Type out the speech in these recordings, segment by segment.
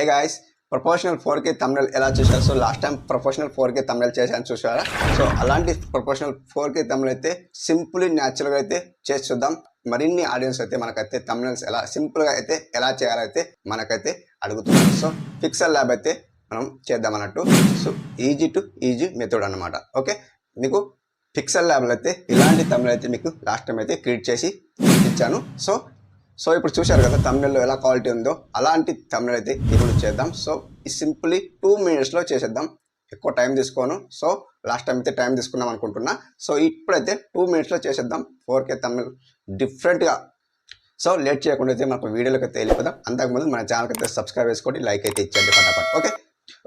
Hey guys, professional 4K thumbnail ఎలా చేశారు? So last time professional 4K thumbnail చేశాను చూసారా? సో అలాంటి ప్రొఫెషనల్ 4K thumbnail అయితే సింపుల్లీ న్యాచురల్గా అయితే చేసి చూద్దాం. మరిన్ని ఆడియన్స్ అయితే మనకైతే thumbnails ఎలా సింపుల్గా అయితే ఎలా చేయాలైతే మనకైతే అడుగుతున్నారు. సో పిక్సెల్ ల్యాబ్ అయితే మనం చేద్దాం అన్నట్టు. సో ఈజీ మెథడ్ అన్నమాట. ఓకే, మీకు పిక్సెల్ ల్యాబ్లో అయితే ఇలాంటి thumbnail అయితే మీకు లాస్ట్ టైం అయితే క్రియేట్ చేసి ఇచ్చాను. సో ఇప్పుడు చూశారు కదా thumbnail లో ఎలా క్వాలిటీ ఉందో, అలాంటి thumbnail అయితే ఇప్పుడు చేద్దాం. సో ఈ సింపుల్లీ 2 minutesలో చేసేద్దాం. ఎక్కువ టైం తీసుకోను. సో లాస్ట్ టైం అయితే టైం తీసుకున్నాం అనుకుంటున్నా. సో ఇప్పుడైతే 2 minutesలో చేసేద్దాం 4K thumbnail డిఫరెంట్గా. సో లేట్ చేయకుండా అయితే మనకు వీడియోలోకి అయితే వెళ్ళిపోదాం. అంతకుముందు మన ఛానల్కి అయితే సబ్స్క్రైబ్ చేసుకోండి, లైక్ అయితే ఇచ్చేయండి ఫటాఫట్.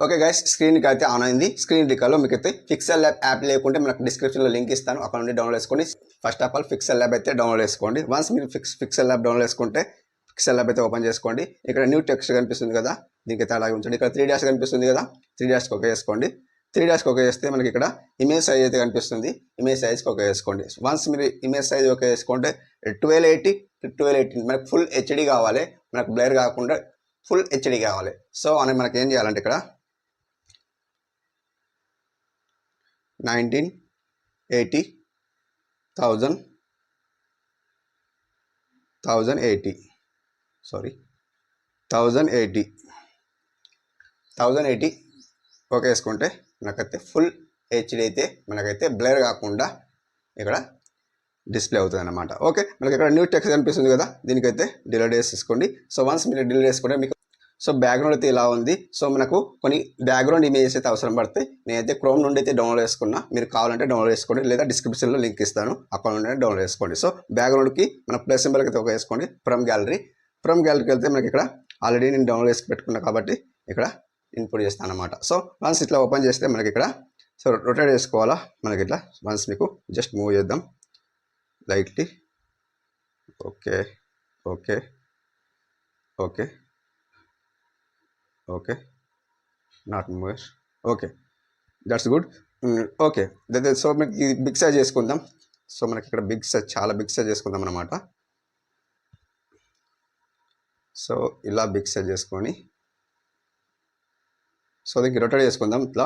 ఓకే గైస్, స్క్రీన్కి అయితే ఆన్ అయింది. స్క్రీన్ రికార్డ్లో మీకు అయితే పిక్సెల్ ల్యాబ్ యాప్ లేకుంటే మనకు డిస్క్రిప్షన్లో లింక్ ఇస్తాను, అక్కడ నుండి డౌన్లోడ్ చేసుకోండి. First of all pixel lab అయితే డౌన్లోడ్ చేసుకోండి. వన్స్ మీరు పిక్సెల్ ల్యాబ్ డౌన్లోడ్ చేసుకుంటే పిక్సెల్ ల్యాబ్ అయితే ఓపెన్ చేసుకోండి. ఇక్కడ న్యూ టెక్స్ట్ కనిపిస్తుంది కదా, దీనికి అయితే అలాగే ఉంచండి. ఇక్కడ 3 డాష్ కనిపిస్తుంది కదా, 3 డాష్కి ఓకే చేసుకోండి. 3 డాష్కి ఓకే చేస్తే మనకి ఇక్కడ ఇమేజ్ సైజ్ అయితే కనిపిస్తుంది. ఇమేజ్ సైజ్కి ఓకే చేసుకోండి. వన్స్ మీరు ఇమేజ్ సైజ్ ఓకే చేసుకుంటే 1280 మనకు ఫుల్ హెచ్డి కావాలి, మనకు బ్లర్ కాకుండా ఫుల్ హెచ్డి కావాలి. సో అని మనకి ఏం చేయాలంటే ఇక్కడ 1080 ఓకే వేసుకుంటే మనకైతే ఫుల్ హెచ్డి అయితే మనకైతే బ్లర్ కాకుండా ఇక్కడ డిస్ప్లే అవుతుంది అన్నమాట. ఓకే, మనకి ఇక్కడ న్యూ టెక్స్ట్ కనిపిస్తుంది కదా, దీనికైతే డిలీట్ చేసుకోండి. సో వన్స్ మీరు డిలీట్ చేసుకుంటే మీకు సో బ్యాక్గ్రౌండ్ అయితే ఇలా ఉంది. సో మనకు కొన్ని బ్యాక్గ్రౌండ్ ఇమేజెస్ అయితే అవసరం పడతాయి. నేనైతే క్రోమ్ నుండి అయితే డౌన్లోడ్ చేసుకున్నా, మీరు కావాలంటే డౌన్లోడ్ చేసుకోండి, లేదా డిస్క్రిప్షన్లో లింక్ ఇస్తాను, అక్కడ నుండి డౌన్లోడ్ చేసుకోండి. సో బ్యాక్గ్రౌండ్కి మన ప్లస్ సింబల్కి అయితే ఒక వేసుకోండి. ఫ్రమ్ గ్యాలరీకి వెళ్తే మనకి ఇక్కడ ఆల్రెడీ నేను డౌన్లోడ్ చేసి పెట్టుకున్నా కాబట్టి ఇక్కడ ఇన్పుట్ చేస్తాను అనమాట. సో వన్స్ ఇట్లా ఓపెన్ చేస్తే మనకి ఇక్కడ సో రొటేట్ చేసుకోవాలా మనకి ఇట్లా. వన్స్ మీకు జస్ట్ మూవ్ చేద్దాం lightly. Okay okay okay okay not move. Okay, that's good. Okay, so మనకి ఇది బిగ్ సైజ్ చేసుకుందాం. సో మనకి ఇక్కడ బిగ్ సైజ్, చాలా బిగ్ సైజ్ చేసుకుందాం అన్నమాట. సో ఇలా బిగ్ సైజ్ చేసుకొని సో దీనికి రొటేట్ చేసుకుందాం ఇట్లా.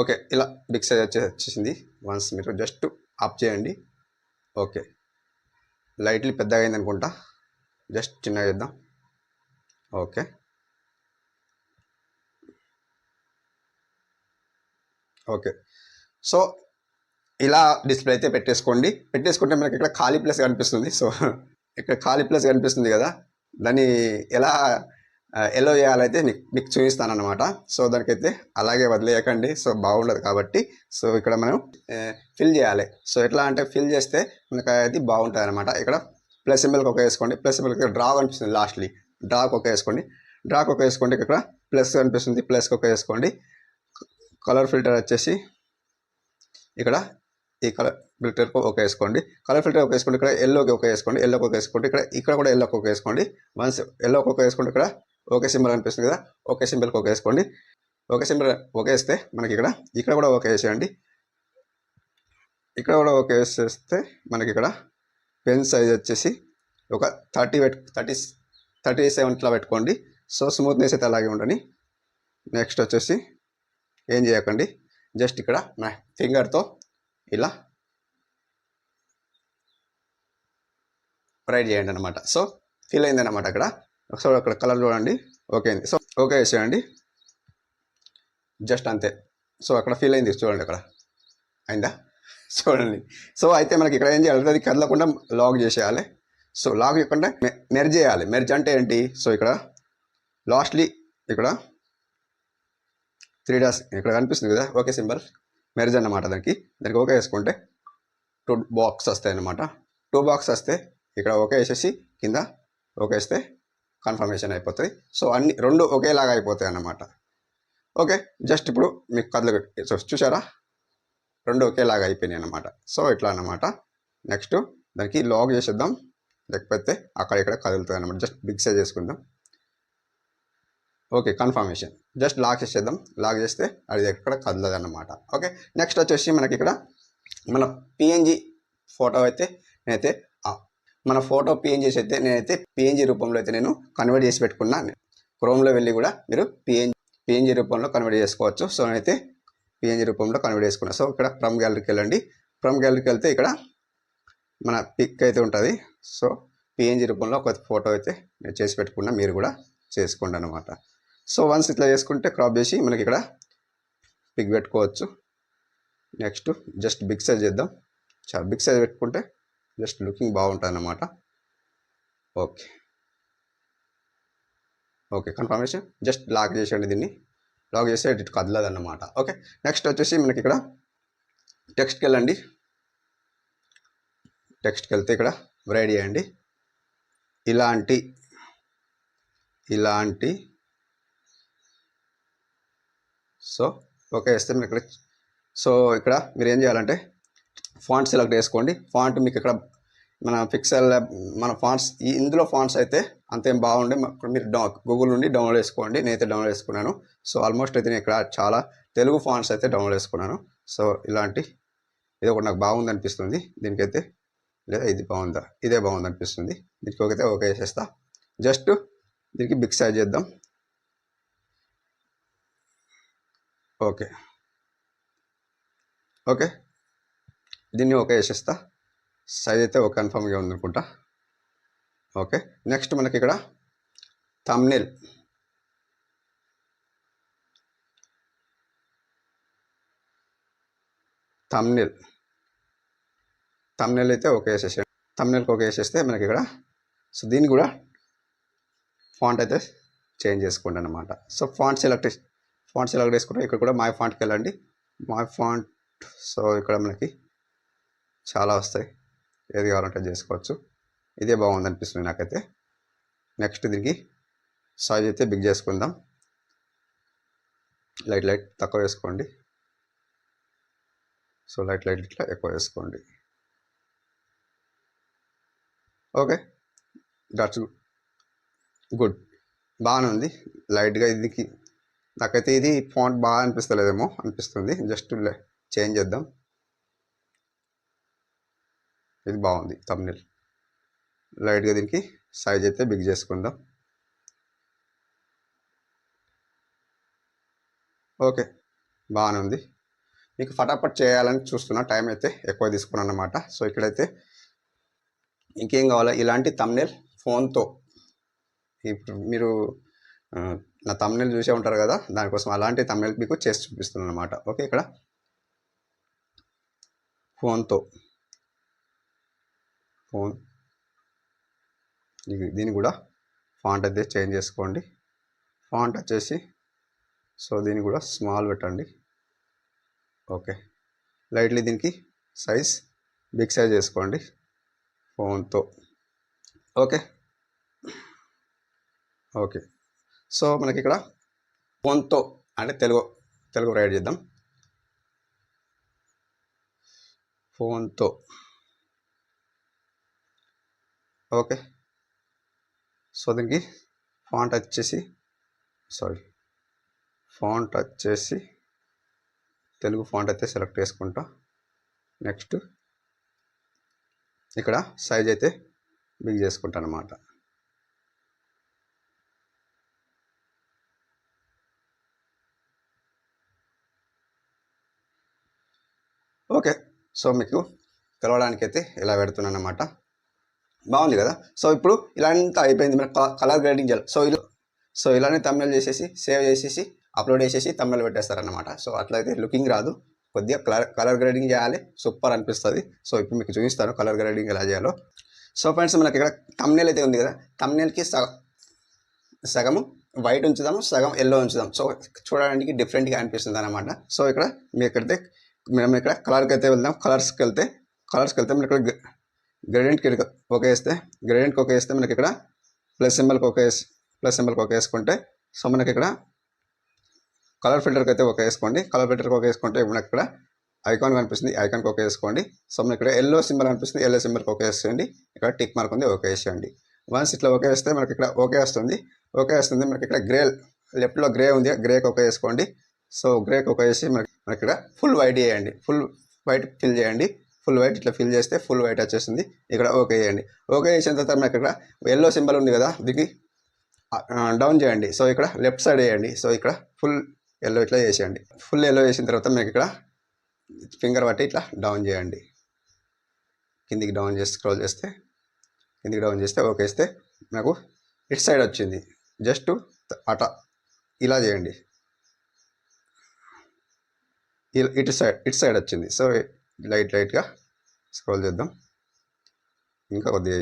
ఓకే, ఇలా బిగ్ సైజ్ వచ్చేసింది. వన్స్ మీరు జస్ట్ ఆఫ్ చేయండి. ఓకే, లైట్లీ పెద్దగా అయింది అనుకుంటా, జస్ట్ చిన్నగా చేద్దాం. Okay, okay. సో ఇలా డిస్ప్లే అయితే పెట్టేసుకుంటే మనకి ఇక్కడ ఖాళీ ప్లేస్ కనిపిస్తుంది. సో ఇక్కడ ఖాళీ ప్లేస్ కనిపిస్తుంది కదా, దాన్ని ఎలా ఎల్లో చేయాలైతే మీకు చూపిస్తాను అనమాట. సో దానికైతే అలాగే వదిలేయకండి, సో బాగుండదు కాబట్టి. సో ఇక్కడ మనం ఫిల్ చేయాలి. సో ఎట్లా అంటే ఫిల్ చేస్తే మనకు అది బాగుంటుంది అనమాట. ఇక్కడ ప్లస్ సింబల్కి ఒక వేసుకోండి. ప్లస్ సింబల్కి ఇక్కడ డ్రా కనిపిస్తుంది, లాస్ట్లీ డ్రాకి ఒక వేసుకోండి. ఇక్కడ ప్లస్ కనిపిస్తుంది, ప్లస్కి ఒక వేసుకోండి. కలర్ ఫిల్టర్ వచ్చేసి ఇక్కడ ఈ కలర్ ఫిల్టర్కి ఒక వేసుకోండి. కలర్ ఫిల్టర్ ఒక వేసుకోండి. ఇక్కడ ఎల్లోకి ఒక వేసుకోండి. ఎల్లోకి ఒక వేసుకోండి. ఇక్కడ కూడా ఎల్లోకి ఒక వేసుకోండి. వన్స్ ఎల్లోకి ఒక వేసుకోండి. ఇక్కడ ఓకే సింబల్ కనిపిస్తుంది కదా, ఓకే సింబల్కి ఒక వేసుకోండి. ఓకే సింబల్ ఒక వేస్తే మనకి ఇక్కడ కూడా ఓకే వేసేయండి. ఇక్కడ కూడా ఓకే వేసేస్తే మనకి ఇక్కడ పెన్ సైజ్ వచ్చేసి ఒక 37 ఇట్లా పెట్టుకోండి. సో స్మూత్నెస్ అయితే అలాగే ఉండని. నెక్స్ట్ వచ్చేసి ఏం చేయకండి, జస్ట్ ఇక్కడ నా ఫింగర్తో ఇలా రైట్ చేయండి అనమాట. సో ఫిల్ అయింది అనమాట. అక్కడ కలర్ చూడండి, ఓకే అయింది. సో ఓకే వేసేయండి, జస్ట్ అంతే. సో అక్కడ ఫిల్ అయింది చూడండి, అక్కడ అయిందా చూడండి. సో అయితే మనకి ఇక్కడ ఏం చేయాలి, అది కదలకుండా లాక్ చేసేయాలి. సో లాక్ చేయకుండా మెర్జ్ చేయాలి. మెర్జ్ అంటే ఏంటి, సో ఇక్కడ లాస్ట్లీ ఇక్కడ 3 డాష్ ఇక్కడ కనిపిస్తుంది కదా, ఓకే సింబల్ మెర్జ్ అన్నమాట. దానికి ఓకే వేసుకుంటే 2 బాక్స్ వస్తాయి అన్నమాట. 2 బాక్స్ వస్తే ఇక్కడ ఓకే వేసేసి కింద ఓకే వేస్తే కన్ఫర్మేషన్ అయిపోతుంది. సో అన్ని 2 ఒకేలాగా అయిపోతాయి అన్నమాట. ఓకే, జస్ట్ ఇప్పుడు మీకు కదలు చూసారా, 2 ఒకేలాగా అయిపోయినాయి అన్నమాట. సో ఇట్లా అన్నమాట. నెక్స్ట్ దానికి లాక్ చేసేద్దాం, లేకపోతే అక్కడ ఇక్కడ కదులుతుంది అన్నమాట. జస్ట్ బిగ్ సైజ్ చేసుకుందాం. ఓకే, కన్ఫర్మేషన్ జస్ట్ లాక్ చేసేద్దాం. లాక్ చేస్తే అది ఎక్కడ కదలదు అన్నమాట. ఓకే, నెక్స్ట్ వచ్చేసి మనకి ఇక్కడ మన పిఎన్జి ఫోటో అయితే నేనైతే మన ఫోటో పిఎన్జీస్ అయితే నేనైతే పిఎన్జీ రూపంలో అయితే నేను కన్వర్ట్ చేసి పెట్టుకున్నాను. క్రోమ్లో వెళ్ళి కూడా మీరు పిఎన్జీ రూపంలో కన్వర్ట్ చేసుకోవచ్చు. సో నేనైతే పిఎన్జీ రూపంలో కన్వర్ట్ చేసుకున్నాను. సో ఇక్కడ ఫ్రమ్ గ్యాలరీకి వెళ్ళండి. ఫ్రమ్ గ్యాలరీకి వెళ్తే ఇక్కడ మన పిక్ అయితే ఉంటుంది. సో పిఎన్జీ రూపంలో ఒక ఫోటో అయితే నేను చేసి పెట్టుకున్నా, మీరు కూడా చేసుకోండి అనమాట. సో వన్స్ ఇట్లా చేసుకుంటే క్రాప్ చేసి మనకి ఇక్కడ పిక్ పెట్టుకోవచ్చు. నెక్స్ట్ జస్ట్ బిగ్ సైజ్ చేద్దాం. చాలా బిగ్ సైజ్ పెట్టుకుంటే జస్ట్ లుకింగ్ బాగుంటుంది అన్నమాట. Okay okay confirmation just lock చేసేయండి. దీన్ని లాక్ చేస్తే ఎడిట్ కదలదు అన్నమాట. ఓకే నెక్స్ట్ వచ్చేసి మనకి ఇక్కడ టెక్స్ట్కి వెళ్ళండి. టెక్స్ట్కి వెళ్తే ఇక్కడ రైట్ చేయండి. ఇలాంటి సో ఓకే వేస్తే మీరు ఇక్కడ సో ఇక్కడ మీరు ఏం చేయాలంటే ఫాంట్ సెలెక్ట్ చేసుకోండి. ఫాంట్ మీకు ఇక్కడ మన పిక్సెల్ మన ఫాంట్స్ ఇందులో ఫాంట్స్ అయితే అంతేం బాగుండే మీరు గూగుల్ నుండి డౌన్లోడ్ చేసుకోండి. నేనైతే డౌన్లోడ్ చేసుకున్నాను. సో ఆల్మోస్ట్ అయితే నేను ఇక్కడ చాలా తెలుగు ఫాంట్స్ అయితే డౌన్లోడ్ చేసుకున్నాను. సో ఇది ఒకటి నాకు బాగుంది అనిపిస్తుంది. దీనికైతే లేదా ఇది బాగుందా, ఇదే బాగుంది అనిపిస్తుంది. దీనికి ఒకైతే ఓకే చేసేస్తా. జస్ట్ దీనికి బిగ్ సైజ్ చేద్దాం. ఓకే ఓకే దీన్ని ఓకే చేసేస్తా. సైజ్ అయితే ఒక కన్ఫర్మ్గా ఉందనుకుంటా. ఓకే నెక్స్ట్ మనకి ఇక్కడ థంబ్నెయిల్ అయితే ఓకే చేసేసాను. థంబ్నెయిల్కి ఓకే చేసేస్తే మనకి ఇక్కడ సో దీన్ని కూడా ఫాంట్ అయితే చేంజ్ చేసుకోండి అన్నమాట. సో ఫాంట్ సెలెక్ట్ చేసుకుంటే ఇక్కడ కూడా మై ఫాంట్కి వెళ్ళండి. మై ఫాంట్ సో ఇక్కడ మనకి చాలా వస్తాయి, ఏది కావాలంటే చేసుకోవచ్చు. ఇదే బాగుంది అనిపిస్తుంది నాకైతే. నెక్స్ట్ దీనికి సైజ్ అయితే బిగ్ చేసుకుందాం. లైట్ తక్కువ వేసుకోండి. సో లైట్ ఇట్లా ఎక్కువ వేసుకోండి. ఓకే దట్స్ గుడ్, బాగానే ఉంది. లైట్గా దీనికి నాకైతే ఇది ఫాంట్ బాగా అనిపిస్తుంది. జస్ట్ చేంజ్ చేద్దాం. ఇది బాగుంది థంబ్నెయిల్. లైట్గా దీనికి సైజ్ అయితే బిగ్ చేసుకుందాం. ఓకే బాగానే ఉంది. మీకు ఫటాఫట్ చేయాలని చూస్తున్నా, టైం అయితే ఎక్కువ తీసుకున్నాను అన్నమాట. సో ఇక్కడైతే ఇంకేం కావాలో ఇలాంటి థంబ్నెయిల్ ఫోన్తో ఇప్పుడు మీరు నా థంబ్నెయిల్ చూసే ఉంటారు కదా, దానికోసం అలాంటి థంబ్నెయిల్ మీకు చేసి చూపిస్తున్నాను అనమాట. ఓకే ఇక్కడ ఫోన్ దీన్ని కూడా ఫాంట్ అయితే చేంజ్ చేసుకోండి. ఫాంట్ వచ్చేసి సో దీన్ని కూడా స్మాల్ పెట్టండి. ఓకే లైట్లీ దీనికి సైజ్ బిగ్ సైజ్ చేసుకోండి ఫోన్తో. ఓకే సో మనకి ఇక్కడ ఫోన్తో అంటే తెలుగు రైట్ చేద్దాం. ఫోన్తో ఓకే. సో దీనికి ఫాంట్ వచ్చేసి తెలుగు ఫాంట్ అయితే సెలెక్ట్ చేసుకుంటా. నెక్స్ట్ ఇక్కడ సైజ్ అయితే బిగ్ చేసుకుంటాను అన్నమాట. ఓకే సో మీకు తెలవడానికి అయితే ఇలా పెడుతున్నాను అన్నమాట. బాగుంది కదా. సో ఇప్పుడు ఇలాంతా అయిపోయింది. మనకు కలర్ గ్రేడింగ్ చేయాలి. సో ఇలానే థంబ్నెయిల్ చేసేసి సేవ్ చేసేసి అప్లోడ్ చేసేసి థంబ్నెయిల్ పెట్టేస్తారన్నమాట. సో అట్లయితే లుకింగ్ రాదు, కొద్దిగా కలర్ గ్రేడింగ్ చేయాలి, సూపర్ అనిపిస్తుంది. సో ఇప్పుడు మీకు చూపిస్తాను కలర్ గ్రేడింగ్ ఎలా చేయాలో. సో ఫ్రెండ్స్ మనకి ఇక్కడ థంబ్నెయిల్ అయితే ఉంది కదా, థంబ్నెయిల్కి సగము వైట్ ఉంచుదాము, సగం ఎల్లో ఉంచుదాం. సో చూడడానికి డిఫరెంట్గా అనిపిస్తుంది అనమాట. సో ఇక్కడ మేము ఇక్కడ కలర్కి అయితే వెళ్దాం. కలర్స్కి వెళ్తే మనకి ఇక్కడ గ్రేడియంట్కి ఓకే వేస్తే మనకి ఇక్కడ ప్లస్ సింబల్కి ఓకే వేసుకుంటే సో మనకి ఇక్కడ కలర్ ఫిల్టర్కి అయితే ఓకే వేసుకోండి. కలర్ ఫిల్టర్కి ఓకే వేసుకుంటే మనకి ఇక్కడ ఐకాన్ కనిపిస్తుంది, ఐకాన్కి ఓకే వేసుకోండి. సో మనకి ఇక్కడ ఎల్లో సింబల్ అనిపిస్తుంది, ఎల్లో సింబల్కి ఓకే వేసేయండి. ఇక్కడ టిక్ మార్క్ ఉంది, ఓకే వేసేయండి. వన్స్ ఇట్లా ఓకే వేస్తే మనకి ఇక్కడ ఓకే వస్తుంది. మనకి ఇక్కడ లెఫ్ట్లో గ్రే ఉంది, గ్రేకి ఓకే వేసుకోండి. సో గ్రేకి ఓకే వేసి మనకి ఇక్కడ ఫుల్ వైట్ చేయండి, ఫుల్ వైట్ ఫిల్ చేయండి. ఫుల్ వైట్ ఇట్లా ఫిల్ చేస్తే ఫుల్ వైట్ వచ్చేసింది. ఇక్కడ ఓకే చేయండి. ఓకే చేసిన తర్వాత మనకి ఇక్కడ ఎల్లో సింబల్ ఉంది కదా, దీనికి డౌన్ చేయండి. సో ఇక్కడ లెఫ్ట్ సైడ్ వేయండి. సో ఇక్కడ ఫుల్ ఎల్లో ఇట్లా చేసేయండి. ఫుల్ ఎల్లో చేసిన తర్వాత మీకు ఇక్కడ ఫింగర్ బట్టి ఇట్లా డౌన్ చేయండి. కిందికి డౌన్ చేసి స్క్రోల్ చేస్తే కిందికి డౌన్ చేస్తే ఓకే వేస్తే నాకు ఇటు సైడ్ వచ్చింది. జస్ట్ అట ఇలా చేయండి, ఇటు సైడ్ వచ్చింది. సో లైట్గా స్క్రోల్ చేద్దాం ఇంకా కొద్దిగా.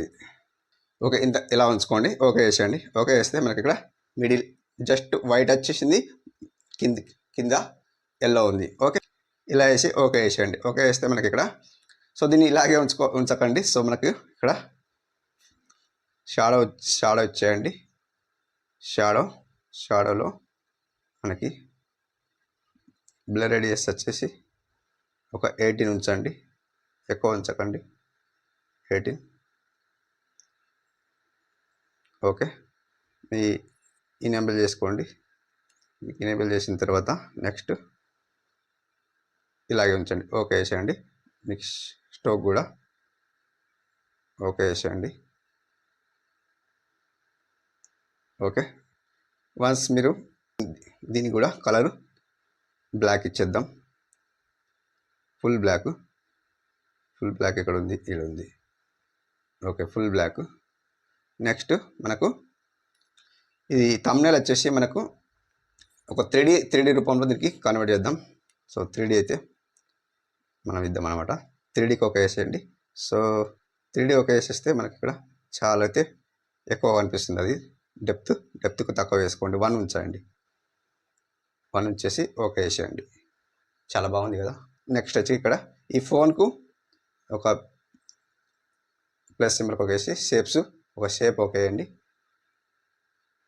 ఓకే ఇంత ఇలా ఉంచుకోండి. ఓకే వేసేయండి. ఓకే వేస్తే మనకి ఇక్కడ మిడిల్ జస్ట్ వైట్ వచ్చేసింది, కింద ఎల్లో ఉంది. ఓకే ఇలా వేసి ఓకే వేసేయండి. ఓకే వేస్తే మనకి ఇక్కడ సో దీన్ని ఇలాగే ఉంచకండి. సో మనకి ఇక్కడ షాడో ఇచ్చేయండి. షాడోలో మనకి బ్లర్ రేడియస్ వచ్చేసి ఒక 18 ఉంచండి, ఎక్కువ ఉంచకండి, 18. ఓకే ఇనేబుల్ చేసుకోండి. ఇనేబుల్ చేసిన తర్వాత నెక్స్ట్ ఇలాగే ఉంచండి. ఓకే వేసేయండి. మీకు స్టోక్ కూడా ఓకే వేసేయండి. ఓకే వన్స్ మీరు దీనికి కూడా కలర్ బ్లాక్ ఇచ్చేద్దాం. ఫుల్ బ్లాక్ ఎక్కడ ఉంది, ఇక్కడ ఉంది. Okay full black. నెక్స్ట్ మనకు ఇది థంబ్నెయిల్ వచ్చేసి మనకు ఒక 3D రూపంలో దీనికి కన్వర్ట్ చేద్దాం. సో 3D అయితే మనం ఇద్దాం అనమాట. 3Dకి ఓకే వేసేయండి. సో 3D ఓకే వేసేస్తే మనకి ఇక్కడ చాలా అయితే ఎక్కువ అనిపిస్తుంది. అది డెప్త్కు తక్కువ వేసుకోండి. 1 ఉంచండి. 1 ఉంచేసి ఓకే వేసేయండి. చాలా బాగుంది కదా. నెక్స్ట్ వచ్చి ఇక్కడ ఈ ఫోన్కు ఒక ప్లస్ సింబల్ ఓకే వేసి ఒక షేప్ ఓకే వేయండి.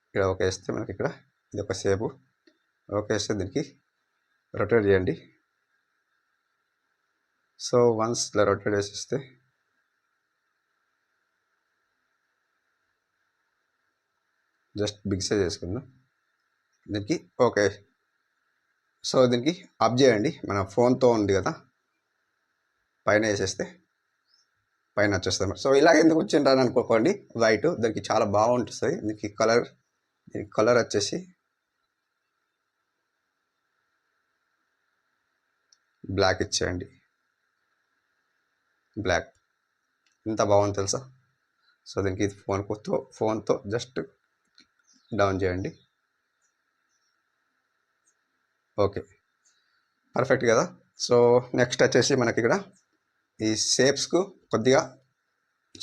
ఇక్కడ ఓకే వేస్తే మనకి ఇక్కడ ఇది ఒక షేపు ఓకే వేస్తే దీనికి రొటేట్ చేయండి. సో వన్స్ ఇలా రొటేట్ చేసేస్తే జస్ట్ బిగ్ సైజ్ చేసుకుందాం. దీనికి ఓకే. సో దీనికి అప్ చేయండి. మన ఫోన్తో ఉంది కదా, పైన వేసేస్తే పైన వచ్చేస్తాం. సో ఇలా ఎందుకు వచ్చిండ్రని అనుకోకండి, వైట్ దానికి చాలా బాగుంటుంది. దీనికి కలర్ వచ్చేసి బ్లాక్ ఇచ్చేయండి. బ్లాక్ ఎంత బాగుంది తెలుసా. సో దీనికి ఫోన్తో జస్ట్ డౌన్ చేయండి. ఓకే పర్ఫెక్ట్ కదా. సో నెక్స్ట్ వచ్చేసి మనకి ఇక్కడ ఈ షేప్స్కు కొద్దిగా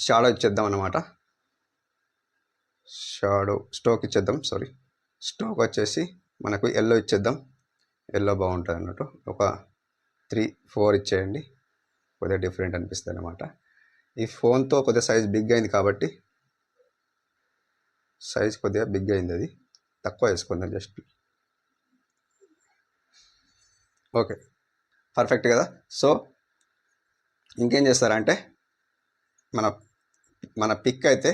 షాడో ఇచ్చేద్దాం అన్నమాట. స్టోక్ ఇచ్చేద్దాం. స్టోక్ వచ్చేసి మనకు ఎల్లో ఇచ్చేద్దాం. ఎల్లో బాగుంటుంది అన్నట్టు. ఒక 3-4 ఇచ్చేయండి. కొద్దిగా డిఫరెంట్ అనిపిస్తుంది అన్నమాట. ఈ ఫోన్తో కొద్దిగా సైజ్ బిగ్ అయింది కాబట్టి కొద్దిగా బిగ్ అయింది, అది తక్కువ వేసుకుందాం జస్ట్. ఓకే పర్ఫెక్ట్ కదా. సో ఇంకేం చేస్తారంటే మన పిక్ అయితే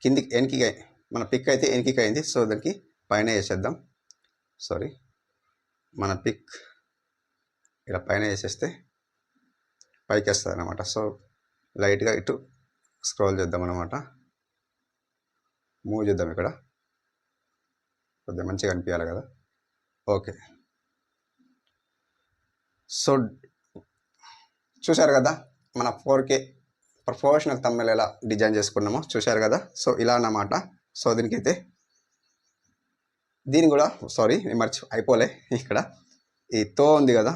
వెనక్కి అయింది. సో దానికి పైన వేసేద్దాం. మన పిక్ ఇలా పైన వేసేస్తే పైకి వస్తుంది అన్నమాట. సో లైట్గా ఇటు స్క్రోల్ చేద్దాం అన్నమాట. మూవ్ చేద్దాం. ఇక్కడ కొద్దిగా మంచిగా అనిపించాలి కదా. ఓకే సో చూశారు కదా మన 4K ప్రొఫెషనల్ థంబ్నెయిల్ ఎలా డిజైన్ చేసుకున్నామో చూశారు కదా. సో ఇలా అన్నమాట. సో దీనికైతే దీని కూడా అయిపోలే. ఇక్కడ ఈ తో ఉంది కదా,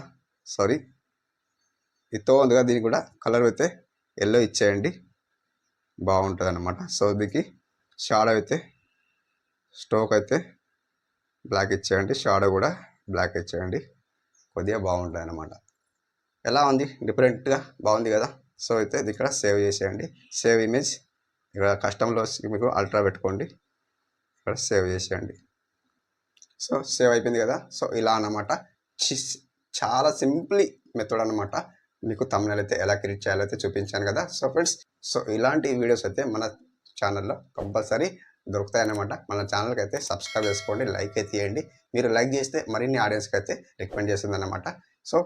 దీనికి కూడా కలర్ అయితే ఎల్లో ఇచ్చేయండి, బాగుంటుంది అన్నమాట. సో దీనికి షాడో అయితే స్టోక్ అయితే బ్లాక్ ఇచ్చేయండి, షాడో కూడా బ్లాక్ ఇచ్చేయండి, కొద్దిగా బాగుంటుంది అన్నమాట. ఎలా ఉంది, డిఫరెంట్గా బాగుంది కదా. సో అయితే ఇది ఇక్కడ సేవ్ చేసేయండి. సేవ్ ఇమేజ్ ఇక్కడ కస్టమ్లో మీకు అల్ట్రా పెట్టుకోండి, ఇక్కడ సేవ్ చేసేయండి. సో సేవ్ అయిపోయింది కదా. సో ఇలా అన్నమాట. చాలా సింపుల్ మెథడ్ అన్నమాట. మీకు థంబ్నెయిల్ అయితే ఎలా క్రియేట్ చేయాలో అయితే చూపించాను కదా. సో ఫ్రెండ్స్, సో ఇలాంటి వీడియోస్ అయితే మన ఛానల్లో కంపల్సరీ దొరుకుతాయన్నమాట. మన ఛానల్కి అయితే సబ్స్క్రైబ్ చేసుకోండి, లైక్ అయితే ఇవ్వండి. మీరు లైక్ చేస్తే మరిన్ని ఆడియన్స్కి అయితే రికమెండ్ చేస్తుంది అన్నమాట. సో